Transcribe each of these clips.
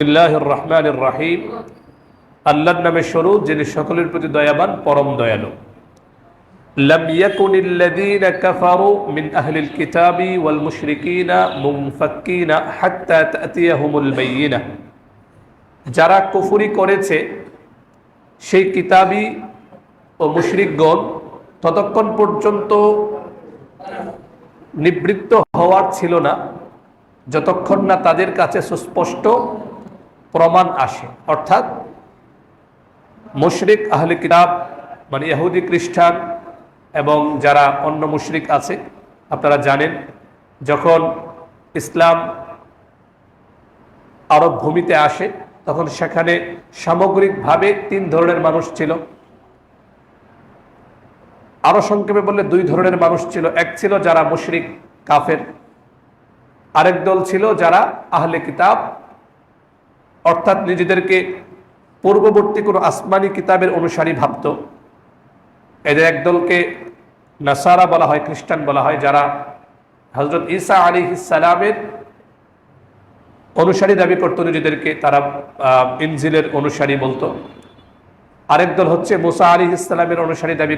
বিসমিল্লাহির রহমানির রহিম। আল্লাহর নামে শুরু, যিনি সকলের প্রতি দয়াবান, পরম দয়ালু। লাম ইয়াকুনিল্লাযীনা কাফারু মিন আহলিল কিতাবি ওয়াল মুশরিকিনা মুনফাক্কিনা হাত্তা তা'তিয়াহুমুল বায়্যিনাহ। যারা কুফরি করেছে সেই কিতাবী ও মুশরিকগণ ততক্ষণ পর্যন্ত নিবৃত্ত হওয়ার ছিল না যতক্ষণ না তাদের কাছে সুস্পষ্ট প্রমাণ আসে। অর্থাৎ মুশরিক আহলে কিতাব মানে ইহুদি খ্রিস্টান এবং যারা অন্য মুশরিক আছে, আপনারা জানেন যখন ইসলাম আরব ভূমিতে আসে তখন সেখানে সামগ্রিকভাবে তিন ধরনের মানুষ ছিল। আরো সংক্ষেপে বললে দুই ধরনের মানুষ ছিল। এক ছিল যারা মুশরিক কাফের, আরেক দল ছিল যারা আহলে কিতাব, অর্থাৎ নিজেদেরকে পূর্ববর্তী কোনো আসমানি কিতাবের অনুসারী ভাবত। এদের একদলকে নাসারা বলা হয়, খ্রিস্টান বলা হয়, যারা হযরত ঈসা আলাইহিস সালামের অনুসারী দাবি করত নিজেদেরকে, তারা ইনজিলের অনুসারী বলতো। আরেক দল হচ্ছে মুসা আলাইহিস সালামের অনুসারী দাবি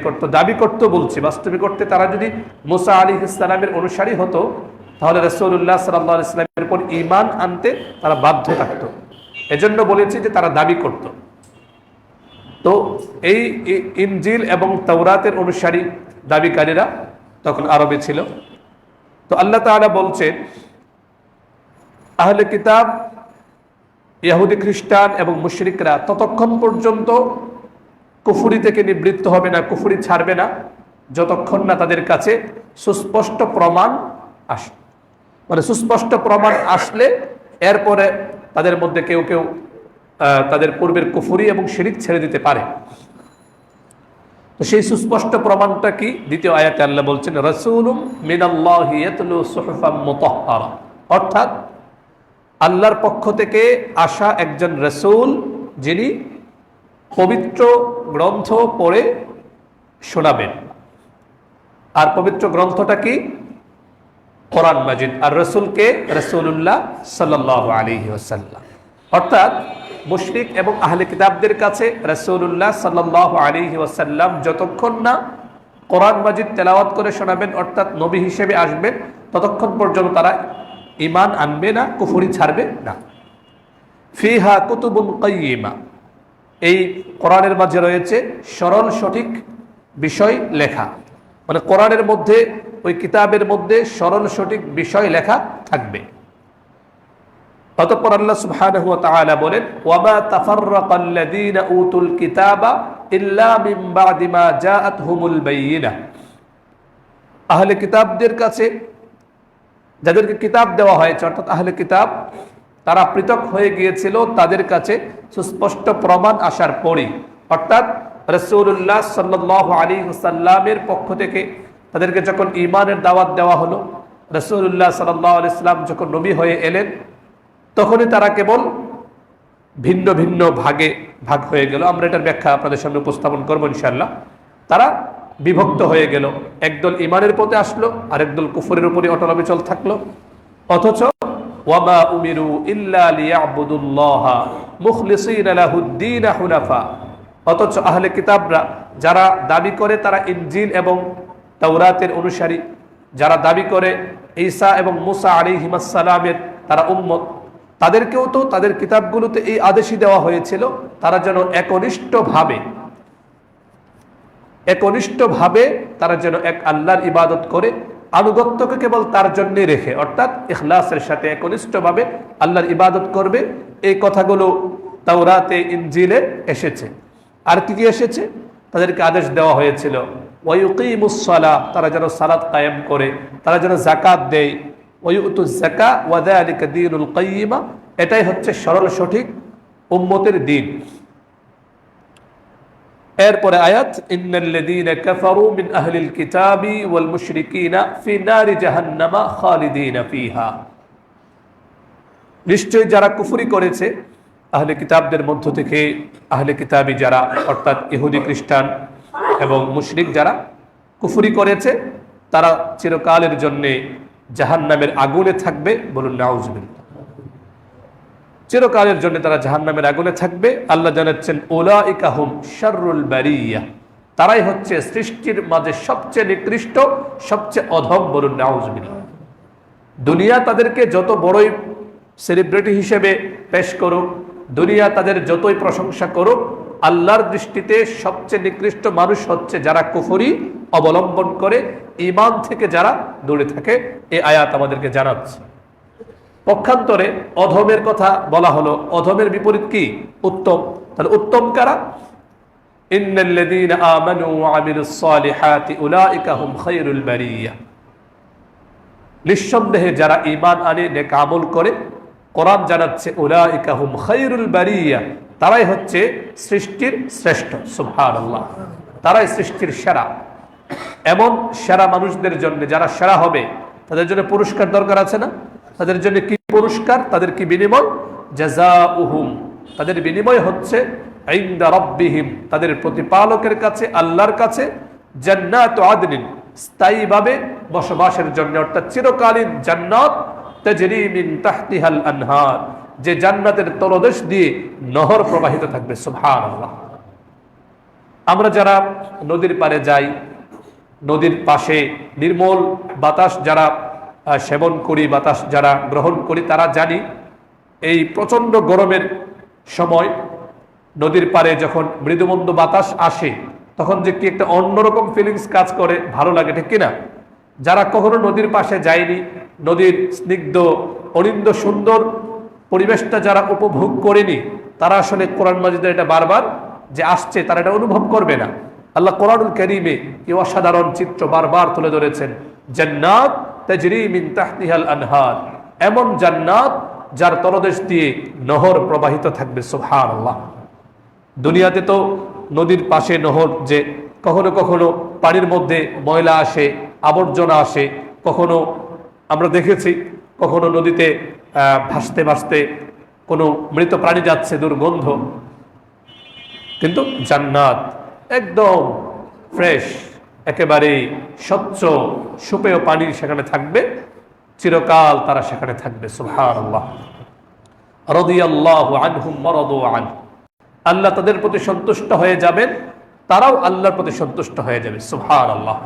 করত বলছে, বাস্তবিক করতে তারা যদি মুসা আলাইহিস সালামের অনুসারী হতো তাহলে রাসূলুল্লাহ সাল্লাল্লাহু আলাইহি ওয়াসাল্লামের উপর ঈমান আনতে তারা বাধ্য থাকতো। এজন্য বলেছি যে তারা দাবি করত। তো এই ইনজিল এবং তাওরাতের অনুসারী দাবিকারীরা তখন আরবে ছিল। তো আল্লাহ তাআলা বলছেন আহলে কিতাব ইহুদি খ্রিস্টান এবং মুশরিকরা ততক্ষণ পর্যন্ত কুফরি থেকে নিবৃত্ত হবে না, কুফরি ছাড়বে না যতক্ষণ না তাদের কাছে সুস্পষ্ট প্রমাণ আসে। মানে সুস্পষ্ট প্রমাণ আসলে এরপরে তাদের মধ্যে কেউ কেউ তাদের পূর্বের কুফরি এবং শিরিক ছেড়ে দিতে পারে। তো সেই সুস্পষ্ট প্রমাণটা কি? দ্বিতীয় আয়াতে আল্লাহ বলছেন রাসূলুম মিনাল্লাহি ইয়াতলু সুহুফাম মুতাহহারা, অর্থাৎ আল্লাহর পক্ষ থেকে আসা একজন রাসূল যিনি পবিত্র গ্রন্থ পড়ে শোনাবেন। আর পবিত্র গ্রন্থটা কি? কোরআন মাজিদ। আর রাসূলকে রাসূলুল্লাহ সাল্লাল্লাহু আলাইহি ওয়াসাল্লাম। অর্থাৎ মুশরিক এবং আহলে কিতাবদের কাছে রাসূলুল্লাহ সাল্লাল্লাহু আলাইহি ওয়াসাল্লাম যতক্ষণ না কোরআন মাজিদ তেলাওয়াত করে শোনাবেন, অর্থাৎ নবী হিসেবে আসবেন, ততক্ষণ পর্যন্ত তারা ঈমান আনবে না, কুফরি ছাড়বে না। ফিহা কুতুবুন কাইয়্যিমা, এই কোরআনের মাঝে রয়েছে সরল সঠিক বিষয় লেখা। মানে কোরআনের মধ্যে, ওই কিতাবের মধ্যে সরল সঠিক বিষয় লেখা থাকবে। অতঃপর আল্লাহ সুবহানাহু ওয়া তাআলা বলেন ওয়ামা তাফাররাকাল্লাযীনা উতুল কিতাবা ইল্লা মিন বা'দি মা জাআতহুমুল বায়্যিনাহ। আহলে কিতাবদের কাছে, যাদেরকে কিতাব দেওয়া হয়েছে অর্থাৎ আহলে কিতাব, তারা পৃথক হয়ে গিয়েছিল তাদের কাছে সুস্পষ্ট প্রমাণ আসার পরই। অর্থাৎ রাসূলুল্লাহ সাল্লাল্লাহু আলাইহি ওয়াসাল্লামের পক্ষ থেকে তাদেরকে যখন ঈমানের দাওয়াত দেওয়া হলো, রাসূলুল্লাহ সাল্লাল্লাহু আলাইহি ওয়াসাল্লাম যখন নবী হয়ে এলেন, তখনই তারা কেবল ভিন্ন ভিন্ন ভাগে ভাগ হয়ে গেল। আমরা এটার ব্যাখ্যা আপনাদের সামনে উপস্থাপন করবো ইনশাআল্লাহ। তারা বিভক্ত হয়ে গেল, একদল ঈমানের পথে আসলো, আরেকদল কুফরের উপরে অটল অবিচল থাকলো। অথচ ওয়ামা উমিরু ইল্লা লিয়াবুদুল্লাহা মুখলিসিনা লাহুদ্দীন হুনাফা, অথচ আহলে কিতাবরা যারা দাবি করে তারা ইনজিল এবং তাওরাতের অনুসারী, যারা দাবি করে ঈসা এবং মুসা আলাইহিস সালামের তারা উম্মত, তাদেরকেও তো তাদের কিতাবগুলোতে এই আদেশই দেওয়া হয়েছিল তারা যেন একনিষ্ঠভাবে তারা যেন এক আল্লাহর ইবাদত করে, আনুগত্যকে কেবল তার জন্যই রেখে, অর্থাৎ ইখলাসের সাথে একনিষ্ঠভাবে আল্লাহর ইবাদত করবে। এই কথাগুলো তাওরাতে ইনজিলে এসেছে। আর কি কি এসেছে? তাদেরকে আদেশ দেওয়া হয়েছিল ওয়ায়ুকিমুস সালাহ, তারা যেন সালাত কায়েম করে, তারা যেন যাকাত দেয়। ওয়ায়ুতুজ যাকা ওয়া যালিকা দীনুল কাইয়্যিমা, এটাই হচ্ছে সরল সঠিক উম্মতের দ্বীন। এরপরে আয়াত ইন্নাল্লাযীনা কাফারু মিন আহলিল কিতাবি ওয়াল মুশরিকিনা ফি নারি জাহান্নামা খালিদিনা ফিহা, নিশ্চয়ই যারা কুফরি করেছে আহলে কিতাবদের মধ্য থেকে, আহলে কিতাবী যারা অর্থাৎ ইহুদি খ্রিস্টান এবং মুশরিক যারা কুফরি করেছে, তারা চিরকালের জন্যে জাহান্নামের আগুনে থাকবে। বলুন নাউজুবিল্লাহ। চিরকালের জন্য তারা জাহান্নামের আগুনে থাকবে। আল্লাহ জানাচ্ছেন উলাইকা হুম শাররুল বারিয়া, তারাই হচ্ছে সৃষ্টির মাঝে সবচেয়ে নিকৃষ্ট, সবচেয়ে অধম। বলুন নাউজুবিল্লাহ। দুনিয়া তাদেরকে যত বড়ই সেলিব্রিটি হিসেবে পেশ করুক, দুনিয়া তাদের যতই প্রশংসা করুক, আল্লাহর দৃষ্টিতে সবচেয়ে নিকৃষ্ট মানুষ হচ্ছে যারা কুফরি অবলম্বন করে, ঈমান থেকে যারা দূরে থাকে। এই আয়াত আমাদেরকে জানাচ্ছে। পক্ষান্তরে অধমের কথা বলা হলো। অধমের বিপরীত কি? উত্তম। তাহলে উত্তম কারা? ইন্নাল্লাযীনা আমানু ওয়া আমিলুস সালিহাতি উলাইকা হুম খায়রুল বারিয়া। নিঃসন্দেহে যারা ঈমান আনে, নেক আমল করে, কোরআন জানাচ্ছে উলাইকা হুম খায়রুল বারিয়া, তারাই হচ্ছে সৃষ্টির শ্রেষ্ঠ। সুবহানাল্লাহ, তারাই সৃষ্টির সেরা। এমন সেরা মানুষদের জন্য, যারা সেরা হবে, তাদের জন্য পুরস্কার দরকার আছে না? তাদের জন্য কি পুরস্কার? তাদের কি বিনিময়? জাযাউহুম, তাদের বিনিময় হচ্ছে ইনদা রাব্বিহিম, তাদের প্রতিপালকের কাছে, আল্লাহর কাছে, জান্নাতু আদনিন, স্থায়ীভাবে বসবাসের জন্য, অর্থাৎ চিরকালীন জান্নাত। তাজরি মিন তাহতিহাল আনহার, যে জান্নাতের তলদেশ দিয়ে নহর প্রবাহিত থাকবে। সুবহানাল্লাহ। আমরা যারা নদীর পাড়ে যাই, নদীর পাশে নির্মল বাতাস যারা সেবন করি, বাতাস যারা গ্রহণ করি, তারা জানি এই প্রচণ্ড গরমের সময় নদীর পাড়ে যখন মৃদুমন্দ বাতাস আসে, তখন যে কি একটা অন্যরকম ফিলিংস কাজ করে, ভালো লাগে, ঠিক কিনা? যারা কখনো নদীর পাশে যায়নি, নদীর স্নিগ্ধ অনিন্দ সুন্দর পরিবেশটা যারা উপভোগ করেনি, তারা আসলে কোরআন মাজিদের এটা বারবার যে আসছে, তারা এটা অনুভব করবে না। আল্লাহ কোরআনুল কারীমে এই অসাধারণ চিত্র বারবার তুলে ধরেছেন। জান্নাত তাজরি মিন তাহতিহাল আনহার, এমন জান্নাত যার তলদেশ দিয়ে নহর প্রবাহিত থাকবে। সুবহানাল্লাহ। দুনিয়াতে তো নদীর পাশে নহর, যে কখনো কখনো পানির মধ্যে ময়লা আসে, আবর্জনা আসে, কখনো আমরা দেখেছি কখনো নদীতে ভাসতে ভাসতে কোনো মৃত প্রাণী যাচ্ছে, দুর্গন্ধ। কিন্তু জান্নাত একদম ফ্রেশ, একেবারে স্বচ্ছ সুপেয় পানি সেখানে থাকবে, চিরকাল তারা সেখানে থাকবে। সুবহানাল্লাহ। রাদিয়াল্লাহু আনহুম ওয়া রাদু আনহু, আল্লাহ তাদের প্রতি সন্তুষ্ট হয়ে যাবেন, তারাও আল্লাহর প্রতি সন্তুষ্ট হয়ে যাবে। সুবহানাল্লাহ।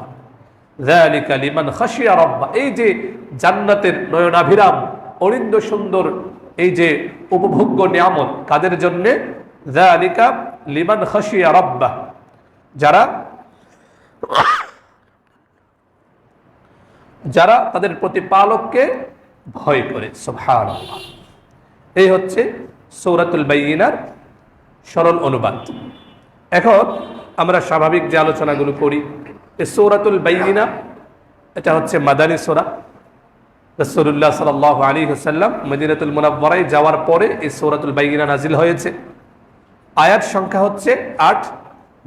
যালিকা লিমান খাশিয়া রাব্বা, এই যে জান্নাতের নয়নাভিরাম অরিন্দ সুন্দর এই যে উপভোগ্য নিয়ামত, কাদের জন্যে? যালিকা লিমান খাশিয়া রাব্বা, যারা তাদের প্রতিপালককে ভয় করে। সুবহানাল্লাহ। এই হচ্ছে সূরাতুল বাইয়িনার সরল অনুবাদ। এখন আমরা স্বাভাবিক যে আলোচনাগুলো করি, এই সূরাতুল বাইয়িনা এটা হচ্ছে মাদানী সূরা। রাসূলুল্লাহ সাল্লাল্লাহু আলাইহি ওয়াসাল্লাম মদিনাতুল মুনাওয়ারায় যাওয়ার পরে এই সূরাতুল বাইয়িনা নাজিল হয়েছে। আয়াত সংখ্যা হচ্ছে ৮,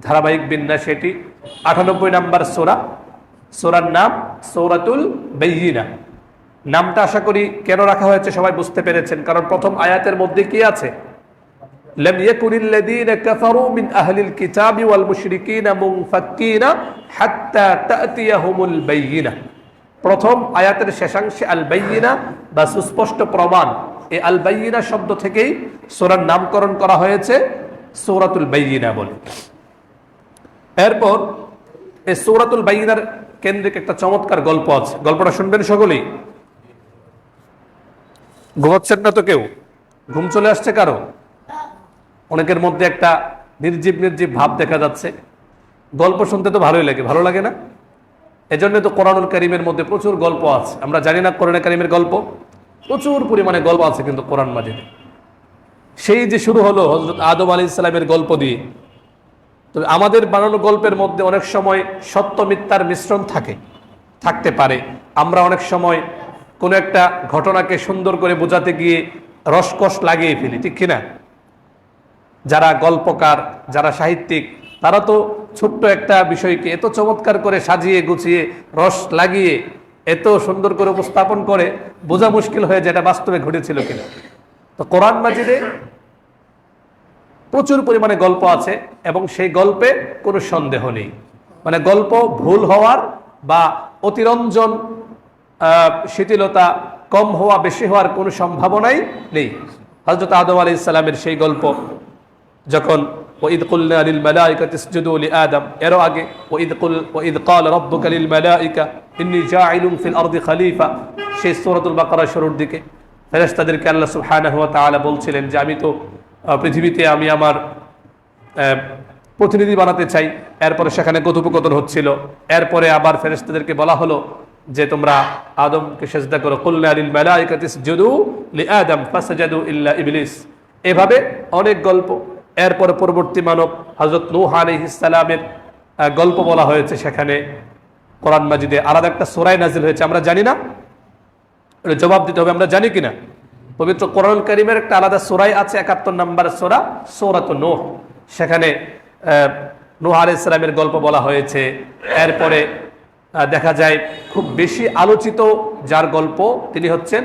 ধারাবাহিক বিন্যাস এটি ৯৮ নম্বর সূরা। সূরার নাম সূরাতুল বাইয়িনা। নামটা আশা করি কেন রাখা হয়েছে সবাই বুঝতে পেরেছেন, কারণ প্রথম আয়াতের মধ্যে কি আছে? লাম ইয়াকুনিল্লাযীনা কাফারু মিন আহলিল কিতাবি ওয়াল মুশরিকিনা মুনফাক্কিনা হাত্তা তা'তিয়াহুমুল বাইয়িনা। প্রথম আয়াতের শেষাংশে আল বাইয়িনা বা সুস্পষ্ট প্রমাণ, এই আল বাইয়িনা শব্দ থেকেই সূরার নামকরণ করা হয়েছে সূরাতুল বাইয়িনা বলে। এরপর এই সূরাতুল বাইয়িনার কেন্দ্রিক একটা চমৎকার গল্প আছে, গল্পটা শুনবেন সকলেই। ঘুমাচ্ছেন না তো কেউ? ঘুম চলে আসছে কারো? অনেকের মধ্যে একটা নির্জীব নির্জীব ভাব দেখা যাচ্ছে। গল্প শুনতে তো ভালোই লাগে, ভালো লাগে না? এজন্য তো কোরআনুল কারীমের মধ্যে প্রচুর গল্প আছে। আমরা জানি না কোরআনুল কারীমের গল্প প্রচুর পরিমাণে গল্প আছে, কিন্তু কোরআন মাজিদে সেই যে শুরু হলো হযরত আদম আলাইহিস সালামের গল্প দিয়ে। তো আমাদের বানানো গল্পের মধ্যে অনেক সময় সত্য মিথ্যার মিশ্রণ থাকতে পারে। আমরা অনেক সময় কোনো একটা ঘটনাকে সুন্দর করে বোঝাতে গিয়ে রসকস লাগিয়ে ফেলি, ঠিক কিনা? যারা গল্পকার, যারা সাহিত্যিক, তারা তো ছোট্ট একটা বিষয়কে এত চমৎকার করে সাজিয়ে গুছিয়ে রস লাগিয়ে এত সুন্দর করে উপস্থাপন করে, বোঝা মুশকিল হয়ে যায় এটা বাস্তবে ঘটেছিল কিনা। তো কোরআন মাজিদে প্রচুর পরিমাণে গল্প আছে এবং সেই গল্পে কোনো সন্দেহ নেই। মানে গল্প ভুল হওয়ার বা অতিরঞ্জন, শিথিলতা কম হওয়া বেশি হওয়ার কোনো সম্ভাবনাই নেই। হযরত আদম আলাইহিস সালামের সেই গল্প, যখন ওয়াইদ কুলনা লিল মালাইকাতি ইসজুদু লিআদম, এর আগে ওয়াইদ ক্বালা রাব্বুকা লিল মালাইকা ইন্নী জাইলুন ফিল আরদি খলিফা, সেই সূরাতুল বাকারা শুরুর দিকে ফেরেশতাদেরকে আল্লাহ সুবহানাহু ওয়া তাআলা বলছিলেন যে আমি তো পৃথিবীতে আমি আমার প্রতিনিধি বানাতে চাই। এরপরে সেখানে কথোপকথন হচ্ছিল, এরপরে আবার ফেরেশতাদেরকে বলা হলো যে তোমরা আদমকে সিজদা করো, কুলনা লিল মালাইকাতি ইসজুদু লিআদম ফাসাজাদু ইল্লা ইবলিস। এভাবে অনেক গল্প। এরপরে পরবর্তী মানব হযরত নূহ আলাইহিস সালামের গল্প বলা হয়েছে সেখানে কোরআন মাজিদে। আলাদা একটা সূরা নাজিল হয়েছে, আমরা জানি না, এটা জবাব দিতে হবে, আমরা জানি কিনা। পবিত্র কোরআনুল কারীমের একটা আলাদা সূরা আছে, ৭১ নম্বর সূরা, সূরাতুন নূহ। সেখানে নূহ আলাইহিস সালামের গল্প বলা হয়েছে। এরপরে দেখা যায় খুব বেশি আলোচিত যার গল্প তিনি হচ্ছেন,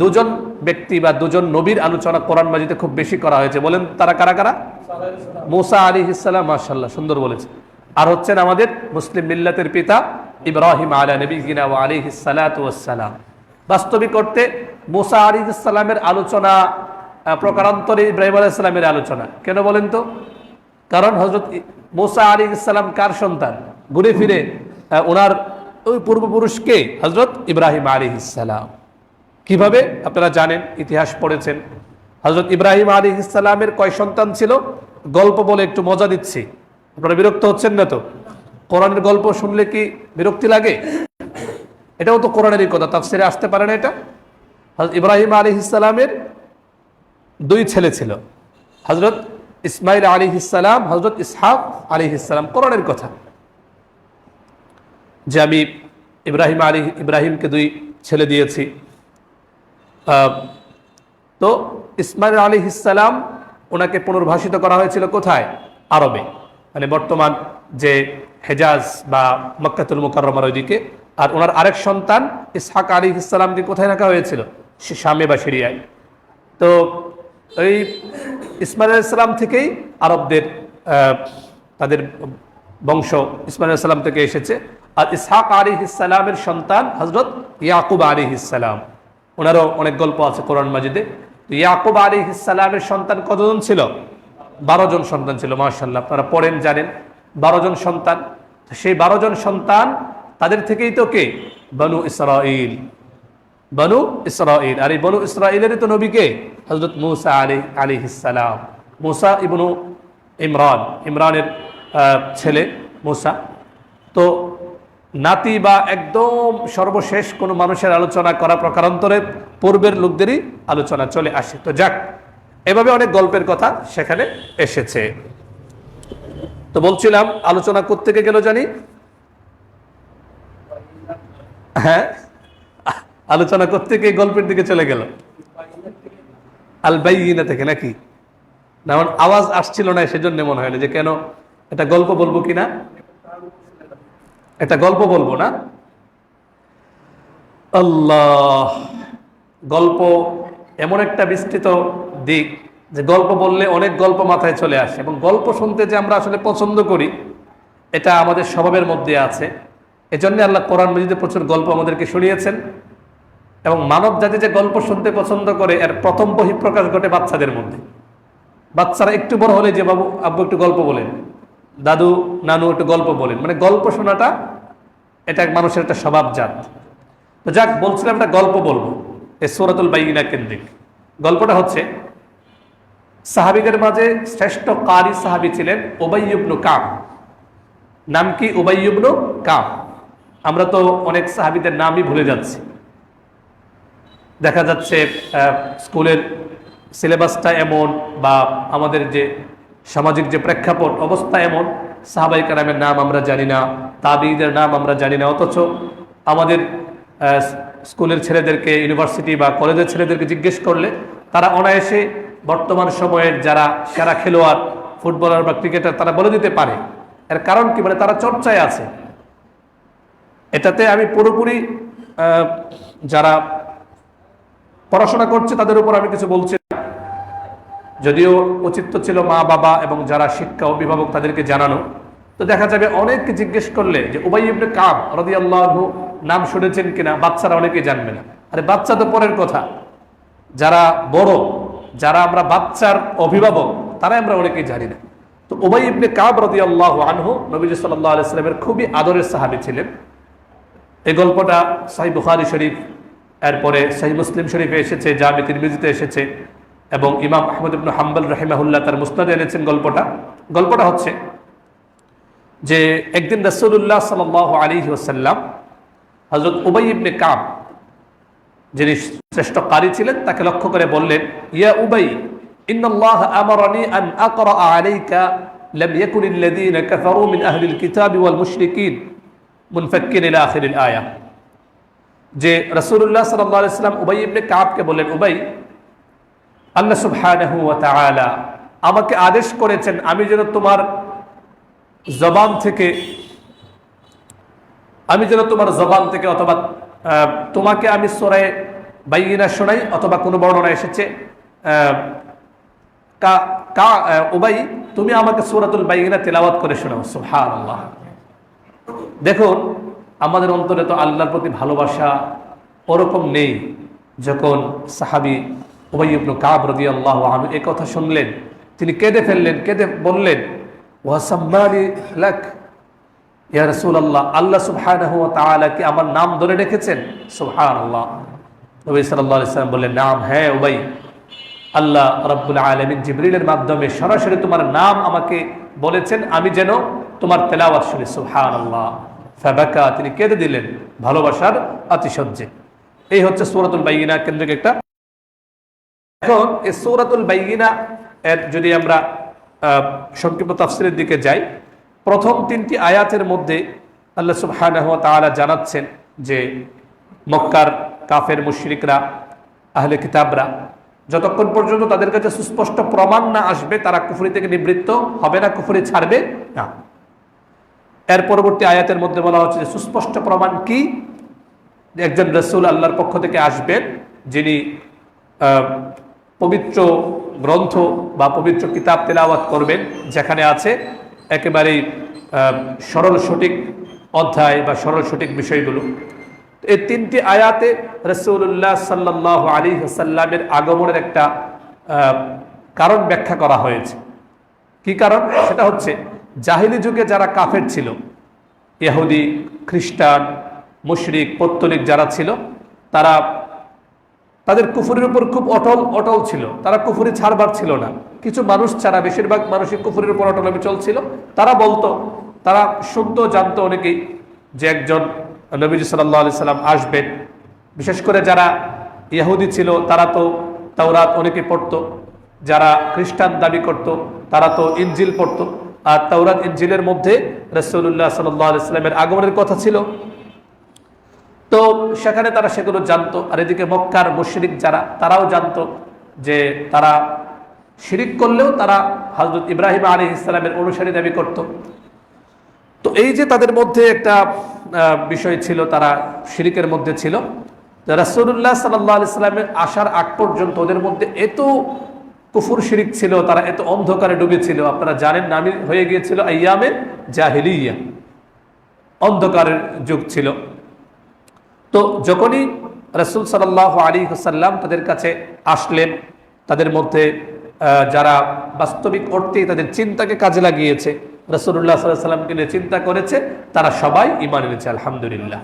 দুজন ব্যক্তি বা দুজন নবীর আলোচনা কোরআন মাজিদে খুব বেশি করা হয়েছে। বলেন তারা কারা কারা? মূসা আলাইহিস সালাম, মাশাআল্লাহ সুন্দর বলেছে। আর হচ্ছেন আমাদের মুসলিম মিল্লাতের পিতা ইব্রাহিম আলা নবিয়িনা ওয়া আলাইহিস সালাতু ওয়াস সালাম। বাস্তবিক অর্থে মূসা আলাইহিস সালামের আলোচনা প্রকারান্তরে ইব্রাহিম আলাইহিস সালামের আলোচনা। কেন বলেন তো? কারণ হযরত মূসা আলাইহিস সালাম কার সন্তান? ঘুরে ফিরে ওনার ওই পূর্বপুরুষকে হযরত ইব্রাহিম আলাইহিস সালাম। কিভাবে? আপনারা জানেন, ইতিহাস পড়েছেন। হযরত ইব্রাহিম আলাইহিস সালামের কয় সন্তান ছিল? গল্প বলে একটু মজা দিচ্ছি, আপনারা বিরক্ত হচ্ছেন না তো? কোরআনের গল্প শুনলে কি বিরক্তি লাগে? এটাও তো কোরআনেরই কথা, তাফসিরে আসতে পারে না এটা? হযরত ইব্রাহিম আলাইহিস সালামের দুই ছেলে ছিল, হযরত ইসমাইল আলাইহিস সালাম, হযরত ইসহাক আলাইহিস সালাম। কোরআনের কথা যে আমি ইব্রাহিমকে দুই ছেলে দিয়েছি। তো ইসমাইল আলাইহিস সালাম ওনাকে পুনর্বাসিত করা হয়েছিল কোথায়? আরবে, মানে বর্তমান যে হেজাজ বা মক্কাতুল মুকাররমার ওইদিকে। আর ওনার আরেক সন্তান ইসহাক আলাইহিস সালামকে কোথায় রাখা হয়েছিল? শামে বা সিরিয়ায়। তো ওই ইসমাইল আলাইহিস সালাম থেকেই আরবদের তাদের বংশ ইসমাইল আলাইহিস সালাম থেকে এসেছে। আর ইসহাক আলাইহিস সালামের সন্তান হযরত ইয়াকুব আলাইহিস সালাম, ওনারও অনেক গল্প আছে কোরআন মাজিদে। ইয়াকুব আলাইহিস সালামের সন্তান কতজন ছিল? 12 জন সন্তান ছিল। মাশাআল্লাহ, আপনারা পড়েন জানেন, 12 জন সন্তান। সেই 12 জন সন্তান, তাদের থেকেই তো কে? বনু ইসরাঈল। বনু ইসরাঈল। আর এই বনু ইসরাঈলেরই তো নবী কে? হযরত মূসা আলাইহিস সালাম। মূসা ইবনু ইমরানের ছেলে মূসা। তো নাতি বা একদম সর্বশেষ কোনো মানুষের আলোচনা করা প্রকারান্তরে পূর্বের লোকদেরই আলোচনা চলে আসে। তো যাক, এভাবে অনেক গল্পের কথা সেখানে এসেছে। তো বলছিলাম আলোচনা কোত্থেকে গেল জানি? হ্যাঁ, আলোচনা কোত্থেকে গল্পের দিকে চলে গেল? আল বাইয়িনা থেকে নাকি? না, আমার আওয়াজ আসছিল না, সেজন্য মনে হয় না যে কেন এটা গল্প বলবো কিনা। এটা গল্প বলবো না। আল্লাহ, গল্প এমন একটা বিস্তৃত দিক যে গল্প বললে অনেক গল্প মাথায় চলে আসে, এবং গল্প শুনতে যে আমরা আসলে পছন্দ করি এটা আমাদের স্বভাবের মধ্যে আছে। এজন্য আল্লাহ কোরআন মাজিদে প্রচুর গল্প আমাদেরকে শুনিয়েছেন। এবং মানব জাতি যে গল্প শুনতে পছন্দ করে এর প্রথম বহিঃপ্রকাশ ঘটে বাচ্চাদের মধ্যে। বাচ্চারা একটু বড় হলে যে বাবু আব্বু একটু গল্প বলেন, দাদু নানু একটু গল্প বলেন, মানে গল্প শোনাটা এটা মানুষের একটা স্বভাবজাত। তো যাক, বলছিলাম একটা গল্প বলবো এই সূরাতুল বাইয়িনা কেন্দ্রিক। গল্পটা হচ্ছে, সাহাবীদের মাঝে শ্রেষ্ঠ কারি সাহাবী ছিলেন উবাই ইবনে কাব। নাম কি? উবাই ইবনে কাব। আমরা তো অনেক সাহাবীদের নামই ভুলে যাচ্ছি। দেখা যাচ্ছে স্কুলের সিলেবাসটা এমন, বা আমাদের যে সামাজিক যে প্রেক্ষাপট অবস্থা এমন, সাহাবায়ে কেরামের নাম আমরা জানি না, তাবিঈদের নাম আমরা জানি না। অথচ আমাদের স্কুলের ছেলেদেরকে, ইউনিভার্সিটি বা কলেজের ছেলেদেরকে জিজ্ঞেস করলে তারা অনায়াসে বর্তমান সময়ের যারা সেরা খেলোয়াড়, ফুটবলার বা ক্রিকেটার, তারা বলে দিতে পারে। এর কারণ কি? মানে তারা চর্চায় আছে। এটাতে আমি পুরোপুরি যারা পড়াশোনা করছে তাদের উপর আমি কিছু বলছি না, যদিও উচিত ছিল মা বাবা এবং যারা শিক্ষা অভিভাবক তাদেরকে জানানো। তো দেখা যাবে অনেককে জিজ্ঞেস করলে যে উবাই ইবনে কাব রাদিয়াল্লাহু আনহু নাম শুনেছেন কিনা, বাচ্চারা অনেকে জানবে না। আরে বাচ্চা তো পরের কথা, যারা বড় যারা আমরা বাচ্চার অভিভাবক তারা আমরা অনেকেই জানি না। তো উবাই ইবনে কাব রাদিয়াল্লাহু আনহু নবীজি সাল্লাল্লাহু আলাইহি সাল্লামের খুবই আদরের সাহাবী ছিলেন। এই গল্পটা সহিহ বুখারী শরীফ, এরপরে সহিহ মুসলিম শরীফে এসেছে, জামি তিরমিজিতে এসেছে, এবং ইমাম আহমদ ইবনে হাম্বল রাহিমাহুল্লাহ তার মুসনাদে এনেছেন গল্পটা হচ্ছে যে একদিন রাসূলুল্লাহ সাল্লাল্লাহু আলাইহি ওয়াসাল্লাম হযরত উবাই ইবনে কাব, যিনি শ্রেষ্ঠ কারি ছিলেন, তাকে লক্ষ্য করে বললেন, ইয়া উবাই, ইন্নাল্লাহ আমারানি আন আকরা আলাইকা লাম ইয়াকুনিল্লাযীনা কাফারু মিন আহলিল কিতাবি ওয়াল মুশরিকিন মুনফাক্কিন ইলা আখিরিল আয়াহ। যে রাসূলুল্লাহ সাল্লাল্লাহু আলাইহি ওয়াসাল্লাম উবাই ইবনে কাবকে বললেন, উবাই, আল্লাহ সুবহানাহু ওয়া তাআলা আমাকে আদেশ করেছেন আমি যেন তোমার জবান থেকে অথবা তোমাকে আমি সূরা বাইয়িনা শোনাই, অথবা কোনো বর্ণনা এসেছে উবাই তুমি আমাকে সূরাতুল বাইয়িনা তেলাওয়াত করে শোনাও। সুবহানাল্লাহ। দেখুন, আমাদের অন্তরে তো আল্লাহর প্রতি ভালোবাসা ওরকম নেই। যখন সাহাবী উবাই ইবনে কাব রাদিয়াল্লাহু আনহু এই কথা শুনলেন, তিনি কেঁদে ফেললেন, কেঁদে বললেন, ওয়া সাম্মানি লাক ইয়া রাসূলুল্লাহ, আল্লাহ সুবহানাহু ওয়া তাআলা কি আমার নাম ধরে রেখেছেন? সুবহানাল্লাহ। নবী সাল্লাল্লাহু আলাইহি ওয়াসাল্লাম বললেন, নাম, হ্যাঁ উবাই, আল্লাহ রাব্বুল আলামিন জিবরিলের মাধ্যমে সরাসরি তোমার নাম আমাকে বলেছেন, আমি যেন তোমার তেলাওয়াত শুনি। সুবহানাল্লাহ। ফাবাকা, তিনি কেঁদে দিলেন ভালোবাসার আতিশয্যে। এই হচ্ছে সূরাতুল বাইয়িনা কেন্দ্রিক একটা। এখন এই সূরাতুল বাইয়িনা এর যদি আমরা সংক্ষিপ্ত তাফসীরের দিকে যাই, প্রথম 3টি আয়াতের মধ্যে আল্লাহ সুবহানাহু ওয়া তাআলা জানাচ্ছেন যে মক্কার কাফের মুশরিকরা, আহলে কিতাবরা, যতক্ষণ পর্যন্ত তাদের কাছে সুস্পষ্ট প্রমাণ না আসবে তারা কুফরি থেকে নিবৃত্ত হবে না, কুফরি ছাড়বে না। এর পরবর্তী আয়াতের মধ্যে বলা হচ্ছে যে সুস্পষ্ট প্রমাণ কি? একজন রাসূল আল্লাহর পক্ষ থেকে আসবেন, যিনি পবিত্র গ্রন্থ বা পবিত্র কিতাব তেলাওয়াত করবেন, যেখানে আছে একেবারেই সরল সঠিক অধ্যায় বা সরল সঠিক বিষয়গুলো। এই 3টি আয়াতে রাসূলুল্লাহ সাল্লাল্লাহু আলাইহি ওয়াসাল্লামের আগমনের একটা কারণ ব্যাখ্যা করা হয়েছে। কি কারণ? সেটা হচ্ছে জাহিলি যুগে যারা কাফের ছিল, ইহুদি, খ্রিস্টান, মুশরিক, পৌত্তলিক যারা ছিল, তাদের কুফরের উপর খুব অটল ছিল। তারা কুফরি ছাড়বার ছিল না। কিছু মানুষ ছাড়া বেশিরভাগ মানুষই কুফরের উপর অটল অবিচল ছিল। তারা বলতো, তারা শুনতো, জানতো অনেকেই যে একজন নবীজি সাল্লাল্লাহু আলাইহি সাল্লাম আসবেন। বিশেষ করে যারা ইহুদি ছিল তারা তো তাওরাত অনেকে পড়তো, যারা খ্রিস্টান দাবি করত তারা তো ইনজিল পড়তো, আর তাওরাত ইনজিলের মধ্যে রাসূলুল্লাহ সাল্লাল্লাহু আলাইহি সাল্লামের আগমনের কথা ছিল। তো সেখানে তারা সেগুলো জানতো। আর এদিকে মক্কার মুশরিক যারা, তারাও জানতো যে তারা শিরিক করলেও তারা হযরত ইব্রাহিম আলাইহিস সালামের অনুসারী দাবি করত। তো এই যে তাদের মধ্যে একটা বিষয় ছিল, তারা শিরিকের মধ্যে ছিল। রাসূলুল্লাহ সাল্লাল্লাহু আলাইহি সাল্লামের আসার আগ পর্যন্ত ওদের মধ্যে এত কুফর শিরিক ছিল, তারা এত অন্ধকারে ডুবেছিল। আপনারা জানেন, নামই হয়ে গিয়েছিল আইয়ামে জাহিলিয়া, অন্ধকারের যুগ ছিল। তো যখনই রাসূল সাল্লাল্লাহু আলাইহি ওয়াসাল্লাম তাদের কাছে আসলেন, তাদের মধ্যে যারা বাস্তবিক অর্থেই তাদের চিন্তাকে কাজে লাগিয়েছে, রাসূলুল্লাহ সাল্লাল্লাহু আলাইহি ওয়াসাল্লামকে নিয়ে চিন্তা করেছে, তারা সবাই ঈমান এনেছে, আলহামদুলিল্লাহ।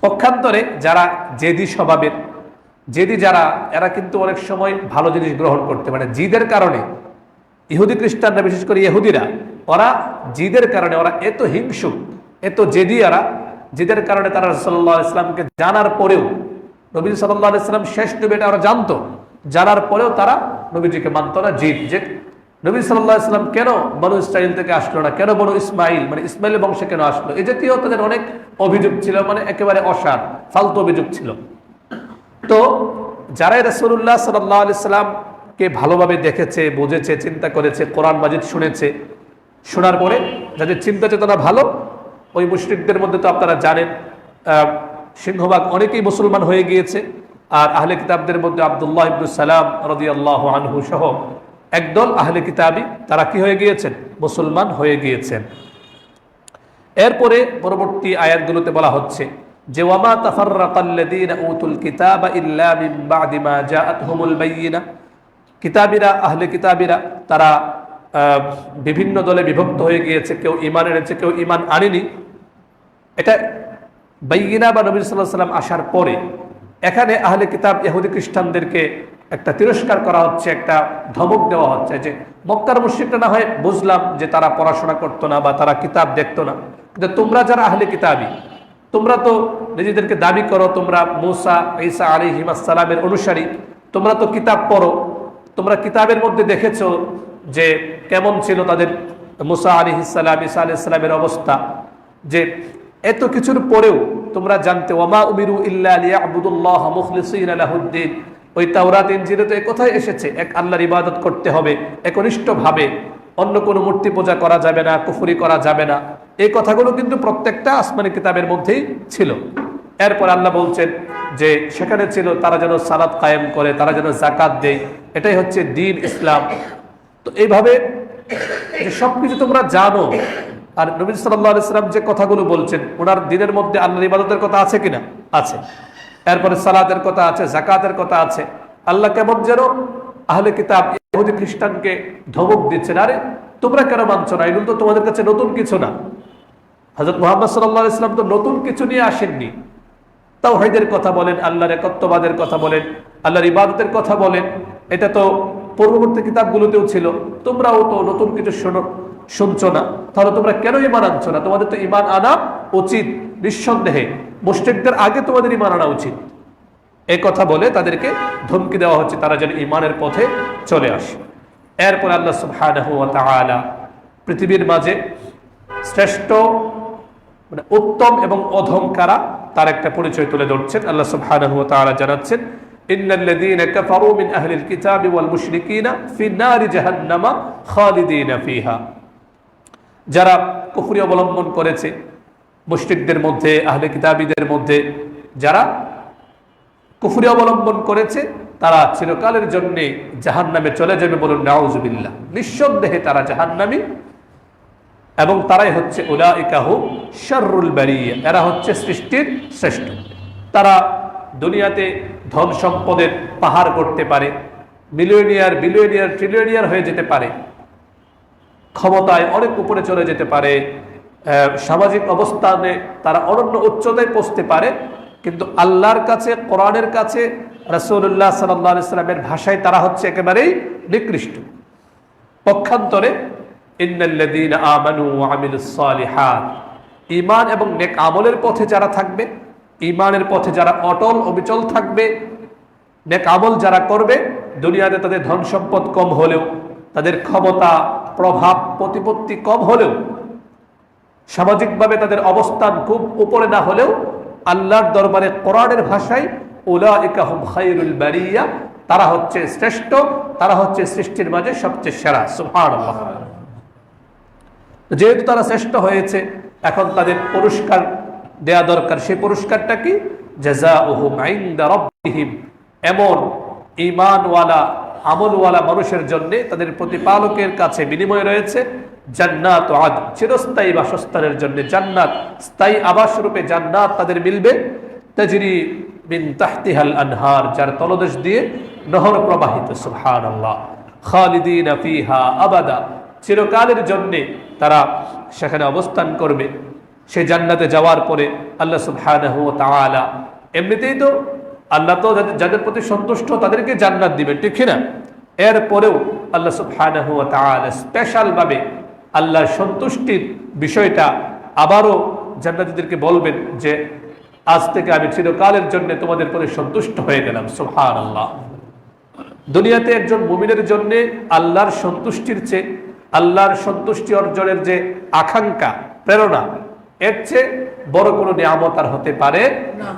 পক্ষান্তরে যারা জেদি স্বভাবের, যারা, এরা কিন্তু অনেক সময় ভালো জিনিস গ্রহণ করতে পারে জিদের কারণে। ইহুদি খ্রিস্টানরা, বিশেষ করে ইহুদিরা, ওরা জিদের কারণে, ওরা এত হিংসুক, এত জেদি, জিদের কারণে তারা রাসূলুল্লাহ সাল্লাল্লাহু আলাইহি ওয়াসাল্লামকে জানার পরেও, নবী সাল্লাল্লাহু আলাইহি ওয়াসাল্লাম শেষ নবী এটা ওরা জানতো, জানার পরেও তারা নবীজিকে মানত না। জিদ, যে নবী সাল্লাল্লাহু আলাইহি ওয়াসাল্লাম কেন বনু ইসরাইল থেকে আসলো না, কেন বনু ইসমাইল মানে ইসমাইলের বংশে কেন আসলো, এই জাতীয় তাদের অনেক অভিযোগ ছিল, মানে একেবারে অসার ফালতু অভিযোগ ছিল। তো যারাই রাসূলুল্লাহ সাল্লাল্লাহু আলাইহি ওয়াসাল্লামকে ভালোভাবে দেখেছে, বুঝেছে, চিন্তা করেছে, কোরআন মাজিদ শুনেছে, শোনার পরে যাদের চিন্তা চেতনা ভালো, ওই মুশরিকদের মধ্যে তো আপনারা জানেন সিংহভাগ অনেকেই মুসলমান হয়ে গিয়েছে। আর আহলে কিতাবদের মধ্যে আব্দুল্লাহ ইবনে সালাম রাদিয়াল্লাহু আনহু সহ একদল আহলে কিতাবী, তারা কি হয়ে গিয়েছেন? মুসলমান হয়ে গিয়েছেন। এরপরে পরবর্তী আয়াতগুলোতে বলা হচ্ছে যে ওয়ামা তাফাররাকাল্লাযীনা উতুল কিতাবা ইল্লা মিন বা'দি মা জাআতহুমুল বায়্যিনা, কিতাবীরা, আহলে কিতাবীরা তারা বিভিন্ন দলে বিভক্ত হয়ে গিয়েছে, কেউ ঈমান এনেছে, কেউ ঈমান আনেনি। এটা বাইয়িনা বা নবী সাল্লাল্লাহু আলাইহি ওয়াসাল্লাম আসার পরে এখানে আহলে কিতাব ইহুদি খ্রিস্টানদেরকে একটা তিরস্কার করা হচ্ছে, একটা ধমক দেওয়া হচ্ছে যে মক্কার মুশরিকরা না হয় বুঝলাম যে তারা পড়াশোনা করতো না বা তারা কিতাব দেখতো না, কিন্তু তোমরা যারা আহলে কিতাবী, তোমরা তো নিজেদেরকে দাবি করো তোমরা মূসা ঈসা আলাইহিস সালামের অনুসারী, তোমরা তো কিতাব পড়ো, তোমরা কিতাবের মধ্যে দেখেছো যে কেমন ছিল তাদের মূসা আলাইহিস সালাম, ঈসা আলাইহিস সালামের অবস্থা, যে এত কিছুর পরেও তোমরা জানতে ওয়ামা উমিরু ইল্লা লিয়াবুদুল্লাহ মুখলিসিনা লাহুদ্দিন। ওই তাওরাত ইনজিলে তো এই কথাই এসেছে, এক আল্লাহর ইবাদত করতে হবে একনিষ্ঠভাবে, অন্য কোনো মূর্তি পূজা করা যাবে না, কুফরি করা যাবে না। এই কথাগুলো কিন্তু প্রত্যেকটা আসমানি কিতাবের মধ্যেই ছিল। এরপর আল্লাহ বলছেন যে সেখানে ছিল তারা যেন সালাত কায়েম করে, তারা যেন যাকাত দেয়, এটাই হচ্ছে দ্বীন ইসলাম। তো এইভাবে যে সবকিছু তোমরা জানো, আর নবী সাল্লাল্লাহু আলাইহি ওয়াসাল্লাম যে কথাগুলো বলছেন ওনার দ্বীনের মধ্যে আল্লাহর ইবাদতের কথা আছে কিনা? আছে। এরপরে সালাতের কথা আছে, যাকাতের কথা আছে। আল্লাহ কেমন যেন আহলে কিতাব ইহুদি খ্রিস্টানকে ধমক দিচ্ছেন, আরে তোমরা কেন মানছো না, এগুলো তো তোমাদের কাছে নতুন কিছু না। হযরত মুহাম্মদ সাল্লাল্লাহু আলাইহি ওয়াসাল্লাম তো নতুন কিছু নিয়ে আসেননি। তাওহীদের কথা বলেন, আল্লাহর একত্ববাদের কথা বলেন, আল্লাহর ইবাদতের কথা বলেন, এটা তো পূর্ববর্তী কিতাবগুলোতেও ছিল। তোমরাও তো নতুন কিছু শুনছো না, তাহলে তোমরা কেন ঈমান আনছো না? তোমাদের তো ঈমান আনা উচিত, নিঃসন্দেহে মুশরিকদের আগে তোমাদের ঈমান আনা উচিত। এই কথা বলে তাদেরকে ধমকি দেওয়া হচ্ছে তারা যেন ঈমানের পথে চলে আসে। এরপর আল্লাহ সুবহানাহু ওয়া তাআলা পৃথিবীর মাঝে শ্রেষ্ঠ, মানে উত্তম এবং অধম কারা তার একটা পরিচয় তুলে ধরছেন। আল্লাহ সুবহানাহু ওয়া তাআলা জানাচ্ছেন, ইন্নাল্লাযীনা কাফারু মিন আহলিল কিতাবি ওয়াল মুশরিকিনা ফি নারি জাহান্নামা খালিদিনা ফিহা। যারা কুফরি অবলম্বন করেছে মুশরিকদের মধ্যে, আহলে কিতাবীদের মধ্যে যারা কুফরি অবলম্বন করেছে তারা চিরকালের জন্য জাহান্নামে চলে যাবে। বলুন নাউযুবিল্লাহ। নিঃসন্দেহে তারা জাহান্নামী, এবং তারাই হচ্ছে উলাইকা হুম শাররুল বারিয়া, এরা হচ্ছে সৃষ্টির শ্রেষ্ঠ। তারা দুনিয়াতে ধন সম্পদের পাহাড় করতে পারে, মিলিয়নিয়ার বিলিয়নিয়ার ট্রিলিয়নিয়ার হয়ে যেতে পারে, ক্ষমতায় অনেক উপরে চলে যেতে পারে, সামাজিক অবস্থানে তারা অনন্য উচ্চতায় পৌঁছতে পারে, কিন্তু আল্লাহর কাছে, কোরআনের কাছে, রাসূলুল্লাহ সাল্লাল্লাহু আলাইহি ওয়াসাল্লামের ভাষায় তারা হচ্ছে একেবারেই নিকৃষ্ট। পক্ষান্তরে ইন্নাল্লাযীনা আমানু ওয়া আমিলুস সালিহাত, ঈমান এবং নেক আমলের পথে যারা থাকবে, ঈমানের পথে যারা অটল অবিচল থাকবে, নেক আমল যারা করবে, দুনিয়াতে তাদের ধন সম্পদ কম হলেও, তাদের ক্ষমতা প্রভাব প্রতিপত্তি কম হলেও, সামাজিকভাবে তাদের অবস্থান খুব উপরে না হলেও, আল্লাহর দরবারে কোরআনের ভাষায় উলাইকা হুম খায়রুল বারিয়া, তারা হচ্ছে শ্রেষ্ঠ, তারা হচ্ছে সৃষ্টির মাঝে সবচেয়ে সেরা। সুবহানাল্লাহ। যেহেতু তারা শ্রেষ্ঠ হয়েছে, এখন তাদের পুরস্কার দেয়া দরকার। সেই পুরস্কারটা কি? জাযাউহুম ইনদা রাব্বিহিম, এমন ঈমানওয়ালা আমলওয়ালা মানুষের জন্য তাদের প্রতিপালকের কাছে বিনিময় রয়েছে জান্নাত আদন, চিরস্থায়ী বাসস্থানের জন্য জান্নাত, স্থায়ী আবাস রূপে জান্নাত তাদের মিলবে। তাজরি মিন তাহতিহাল আনহার, যার তলদেশ দিয়ে নহর প্রবাহিত। সুবহানাল্লাহ। খালিদিনা ফিহা আবাদা, চিরকালের জন্য তারা সেখানে অবস্থান করবে। সেই জান্নাতে যাওয়ার পরে আল্লাহ সুবহানাহু ওয়া তাআলা, এমনিতেই তো আল্লাহ তো যাদের প্রতি সন্তুষ্ট তাদেরকে জান্নাত দিবেন, ঠিক না? এরপরেও আল্লাহ সুবহানাহু ওয়া তাআলা স্পেশাল ভাবে আল্লাহর সন্তুষ্টির বিষয়টা আবারও জান্নাতীদেরকে বলবেন যে আজ থেকে আমি চিরকালের জন্য তোমাদের প্রতি সন্তুষ্ট হয়ে গেলাম। সুবহানাল্লাহ। দুনিয়াতে একজন মুমিনের জন্য আল্লাহর সন্তুষ্টির চেয়ে, আল্লাহর সন্তুষ্টি অর্জনের যে আকাঙ্ক্ষা, প্রেরণা, এর চেয়ে বড় কোনো নিয়ামত আর হতে পারে না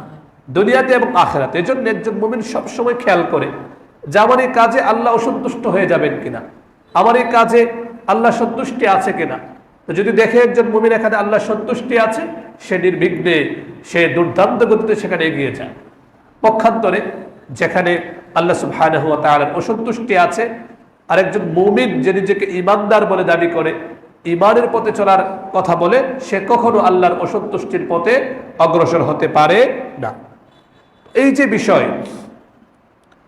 দুনিয়াতে এবং আখিরাতে। এজন্য একজন মুমিন সবসময় খেয়াল করে যে আমার এই কাজে আল্লাহ অসন্তুষ্ট হয়ে যাবেন কিনা, আমার এই কাজে আল্লাহ সন্তুষ্টি আছে কিনা। তো যদি দেখে একজন মুমিন এখানে আল্লাহ সন্তুষ্টি আছে, সে নির্বিঘ্নে, সে দুর্দান্ত গতিতে সেখানে এগিয়ে যায়। পক্ষান্তরে যেখানে আল্লাহ সুবহানাহু ওয়া তাআলার অসন্তুষ্টি আছে, আর একজন মুমিন যে নিজেকে ঈমানদার বলে দাবি করে, ঈমানের পথে চলার কথা বলে, সে কখনো আল্লাহর অসন্তুষ্টির পথে অগ্রসর হতে পারে না। এই যে বিষয়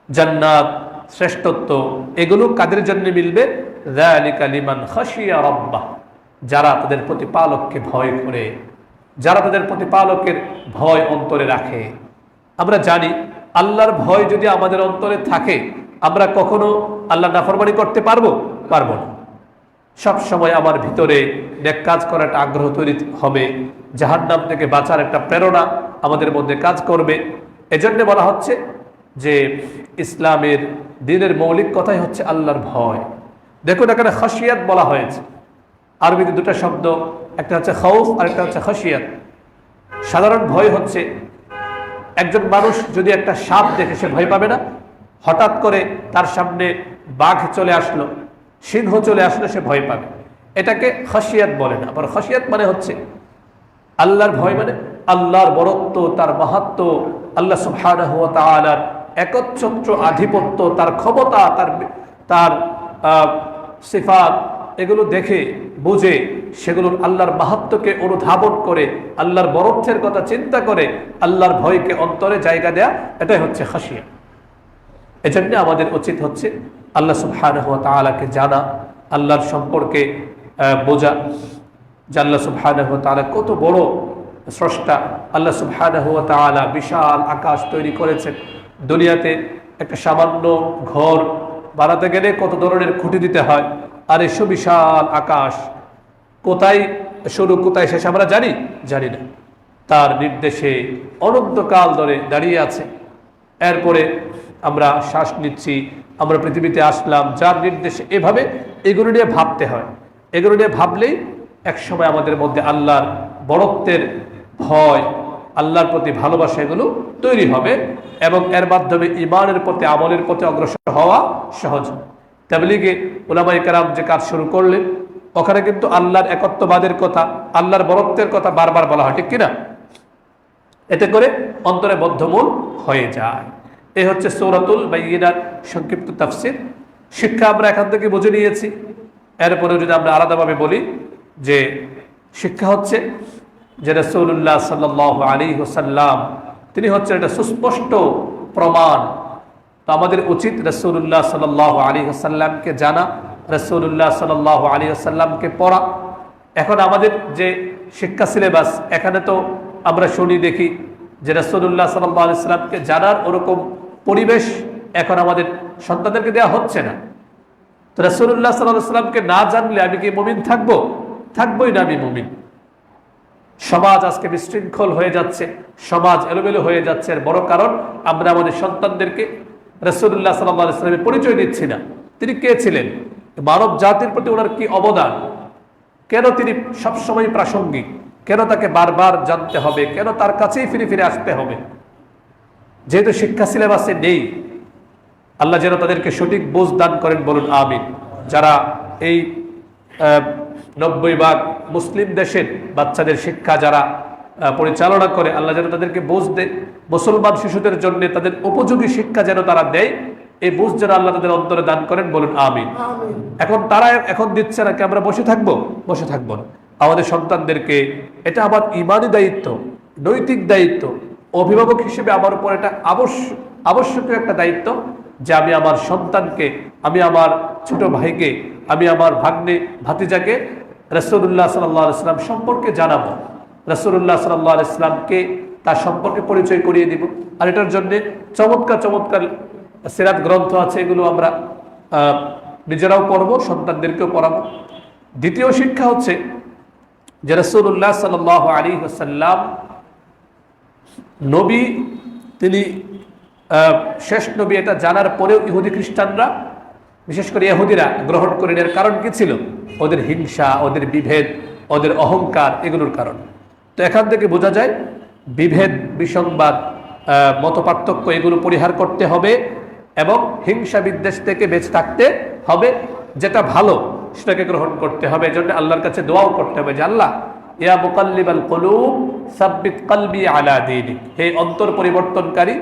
জান্নাত, শ্রেষ্ঠত্ব, এগুলো কাদের জন্য মিলবে? যালিকা লিমান খাশিয়া রাব্বাহ, যারা তাদের প্রতিপালককে ভয় করে, যারা তাদের প্রতিপালকের ভয় অন্তরে রাখে। আমরা জানি আল্লাহর ভয় যদি আমাদের অন্তরে থাকে, আমরা কখনো আল্লাহ নাফরমানি করতে পারবো না। সব সময় আমার ভিতরে নেক কাজ করার একটা আগ্রহ তৈরি হবে, জাহান্নাম থেকে বাঁচার একটা প্রেরণা আমাদের মধ্যে কাজ করবে। এজন্য বলা হচ্ছে যে ইসলামের দ্বীনের মৌলিক কথাই হচ্ছে আল্লাহর ভয়। দেখুন এখানে খাশিয়াত বলা হয়েছে, আরবিতে দুটো শব্দ, একটা হচ্ছে খাউফ আর একটা হচ্ছে খাশিয়াত। সাধারণ ভয় হচ্ছে একজন মানুষ যদি একটা সাপ দেখে সে ভয় পাবে না? হঠাৎ করে তার সামনে বাঘ চলে আসলো, সিংহ চলে আসলো, সে ভয় পাবে। এটাকে খাশিয়াত বলে না। আবার খাশিয়াত মানে হচ্ছে আল্লাহর ভয়, মানে আল্লাহর বরত্ব, তার মাহাত্ম্য, আল্লাহ সুবহানাহু ওয়া তাআলার একচ্ছত্র আধিপত্য, তার ক্ষমতা, তার সিফাত, এগুলো দেখে বুঝে সেগুলোর আল্লাহর মাহাত্ম্যকে অনুধাবন করে, আল্লাহর বরত্বের কথা চিন্তা করে আল্লাহর ভয়কে অন্তরে জায়গা দেয়া, এটাই হচ্ছে খাশিয়াত। এজন্য আমাদের উচিত হচ্ছে আল্লাহ সুবহানাহু ওয়া তাআলাকে জানা, আল্লাহর সম্পর্কে বোঝা, যে আল্লাহ সুবহানাহু ওয়া তাআলা কত বড় স্রষ্টা। আল্লাহ সুবহানাহু ওয়া তাআলা বিশাল আকাশ তৈরি করেছেন। দুনিয়াতে একটা সামান্য ঘর বানাতে গেলে কত ধরনের খুঁটি দিতে হয়, আর এই সুবিশাল আকাশ কোথায় শুরু কোথায় শেষ আমরা জানি না। তার নির্দেশে অনন্তকাল ধরে দাঁড়িয়ে আছে। এরপরে আমরা শ্বাস নিচ্ছি, আমরা পৃথিবীতে আসলাম যার নির্দেশে। এভাবে এগুলো নিয়ে ভাবতে হয়। এগুলো নিয়ে ভাবলেই একসময় আমাদের মধ্যে আল্লাহর বড়ত্বের ভয়, আল্লাহর প্রতি ভালোবাসা এগুলো তৈরি হবে, এবং এর মাধ্যমে ঈমানের প্রতি, আমলের প্রতি অগ্রসর হওয়া সহজ। তাবলীগে উলামায়ে কেরাম যে কাজ শুরু করলেন, ওখানে কিন্তু আল্লাহর একত্ববাদের কথা, আল্লাহর বড়ত্বের কথা বারবার বলা হয়, ঠিক কিনা? এতে করে অন্তরে বদ্ধমূল হয়ে যায়। এই হচ্ছে সূরাতুল বাইয়িনার সংক্ষিপ্ত তাফসীর। শিক্ষা আমরা এখান থেকে বুঝে নিয়েছি। এরপরেও যদি আমরা আলাদাভাবে বলি যে শিক্ষা হচ্ছে যে রাসূলুল্লাহ সাল্লাল্লাহু আলাইহি ওয়াসাল্লাম তিনি হচ্ছে এটা সুস্পষ্ট প্রমাণ। তো আমাদের উচিত রাসূলুল্লাহ সাল্লাল্লাহু আলাইহি ওয়াসাল্লামকে জানা, রাসূলুল্লাহ সাল্লাল্লাহু আলাইহি ওয়াসাল্লামকে পড়া। এখন আমাদের যে শিক্ষা সিলেবাস, এখানে তো আমরা শুনি দেখি যে রাসূলুল্লাহ সাল্লাল্লাহু আলাইহি ওয়াসাল্লামকে জানার ওরকম পরিবেশ এখন আমাদের সন্তানদেরকে দেওয়া হচ্ছে না। তো রাসূলুল্লাহ সাল্লাল্লাহু আলাইহি ওয়াসাল্লামকে না জানলে আমি কি মুমিন থাকবো? থাকবোই না আমি মুমিন। সমাজ আজকে বিশৃঙ্খল হয়ে যাচ্ছে, সমাজ এলোমেলো হয়ে যাচ্ছে। এর বড় কারণ আমরা আমাদের সন্তানদেরকে রাসূলুল্লাহ সাল্লাল্লাহু আলাইহি ওয়াসাল্লামের পরিচয় দিচ্ছি না। তিনি কে ছিলেন, মানব জাতির প্রতি ওনার কি অবদান, কেন তিনি সবসময় প্রাসঙ্গিক, কেন তাকে বারবার জানতে হবে, কেন তার কাছেই ফিরে ফিরে আসতে হবে। যেহেতু শিক্ষা সিলেবাসে নেই, আল্লাহ যেন তাদেরকে সঠিক বোঝ দান করেন, বলুন আমিন। যারা এই 90% মুসলিম দেশের বাচ্চাদের শিক্ষা যারা পরিচালনা করে, আল্লাহ যেন তাদেরকে বোঝ দেয়, মুসলমান শিশুদের জন্য তাদের উপযোগী শিক্ষা যেন তারা দেয়, এই বোঝ যেন আল্লাহ তাদের অন্তরে দান করেন, বলুন আমিন। এখন তারা এখন দিচ্ছে না কি আমরা বসে থাকবো? বসে থাকবো না। আমাদের সন্তানদেরকে, এটা আমার ইমানি দায়িত্ব, নৈতিক দায়িত্ব, অভিভাবক হিসেবে আমার উপর এটা আবশ্যকীয় একটা দায়িত্ব যে আমি আমার সন্তানকে, আমি আমার ছোট ভাইকে, আমি আমার ভাগ্নে ভাতিজাকে রাসূলুল্লাহ সাল্লাল্লাহু আলাইহি ওয়াসাল্লাম সম্পর্কে জানাবো, রাসূলুল্লাহ সাল্লাল্লাহু আলাইহি ওয়াসাল্লামকে তার সম্পর্কে পরিচয় করিয়ে দিব। আর এটার জন্য চমৎকার চমৎকার সিরাত গ্রন্থ আছে, এগুলো আমরা নিজেরাও পড়বো, সন্তানদেরকেও পড়াবো। দ্বিতীয় শিক্ষা হচ্ছে যে রাসূলুল্লাহ সাল্লাল্লাহু আলাইহি ওয়াসাল্লাম নবী, তিনি শেষ নবী, এটা জানার পরেও ইহুদি খ্রিস্টানরা, বিশেষ করে ইহুদিরা গ্রহণ করে নেওয়ার কারণ কি ছিল? ওদের হিংসা, ওদের বিভেদ, ওদের অহংকার, এগুলোর কারণ। তো এখান থেকে বোঝা যায় বিভেদ, বিসংবাদ, মতপার্থক্য এগুলো পরিহার করতে হবে এবং হিংসা বিদ্বেষ থেকে বেঁচে থাকতে হবে। যেটা ভালো সেটাকে গ্রহণ করতে হবে। এজন্য আল্লাহর কাছে দোয়াও করতে হবে যে আল্লাহ, ইয়া মুকাল্লিবাল কুলুব সাব্বিত কলবি আলা দীনিক, হে অন্তর পরিবর্তনকারী,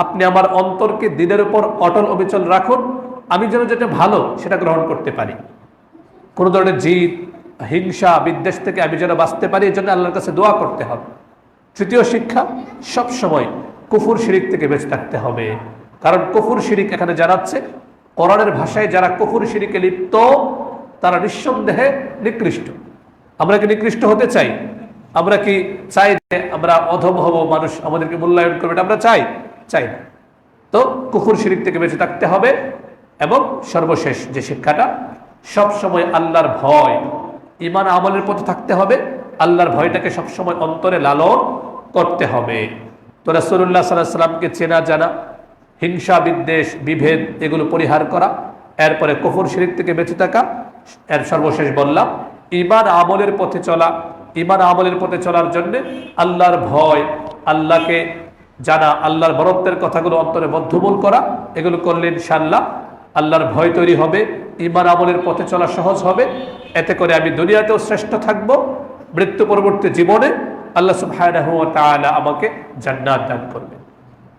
আপনি আমার অন্তরকে দ্বীনের উপর অটল অবিচল রাখুন, আমি যেন যেটা ভালো সেটা গ্রহণ করতে পারি, কোনো ধরনের জিদ, হিংসা, বিদ্বেষ থেকে আমি যেন বাঁচতে পারি। এই জন্য আল্লাহর কাছে দোয়া করতে হবে। তৃতীয় শিক্ষা, সব সময় কুফর শিরিক থেকে বেঁচে থাকতে হবে। কারণ কুফর শিরিক এখানে জানাচ্ছে কোরআনের ভাষায় যারা কুফর শিরিকে লিপ্ত তারা নিঃসন্দেহে নিকৃষ্ট। আমরা কি নিকৃষ্ট হতে চাই? আমরা কি চাই যে আমরা অধম হব, মানুষ আমাদেরকে মূল্যায়ন করবে? আমরা চাই না। তো কুফর শিরিক থেকে বেঁচে থাকতে হবে। এবং সর্বশেষ যে শিক্ষাটা, সবসময় আল্লাহর ভয়, ঈমান আমলের পথে থাকতে হবে। আল্লাহর ভয়টাকে সবসময় অন্তরে লালন করতে হবে। তো রাসূলুল্লাহ সাল্লাল্লাহু আলাইহি ওয়াসাল্লামকে চেনা জানা, হিংসা বিদ্বেষ বিভেদ এগুলো পরিহার করা, এরপরে কুফর শিরিক থেকে বেঁচে থাকা, এর সর্বশেষ বললাম ঈমান আমলের পথে চলা। ঈমান আমলের পথে চলার জন্য আল্লাহর ভয়, আল্লাহকে জানা, আল্লাহর বরত্বের কথাগুলো অন্তরে বদ্ধমূল করা, এগুলো করলে ইনশাআল্লাহ আল্লাহর ভয় তৈরি হবে, ঈমান আমলের পথে চলা সহজ হবে। এতে করে আমি দুনিয়াতেও শ্রেষ্ঠ থাকব, মৃত্যু পরবর্তী জীবনে আল্লাহ সুবহানাহু ওয়া তাআলা আমাকে জান্নাত দান করবে।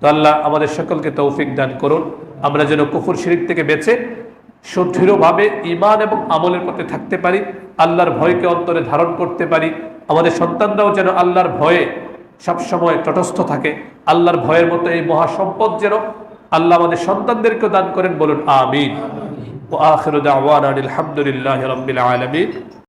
তো আল্লাহ আমাদের সকলকে তৌফিক দান করুন, আমরা যেন কুফর শিরিক থেকে বেঁচে সুদৃঢ়ভাবে ঈমান এবং আমলের পথে থাকতে পারি, আল্লাহর ভয়কে অন্তরে ধারণ করতে পারি। আমাদের সন্তানরাও যেন আল্লাহর ভয়ে সবসময় তটস্থ থাকে। আল্লাহর ভয়ের মতো এই মহাসম্পদ যেন আল্লাহ আমাদের সন্তানদেরকে দান করেন, বলুন আমিন। ওয়া আখিরু দাওয়ানা আলহামদুলিল্লাহি রাব্বিল আলামিন।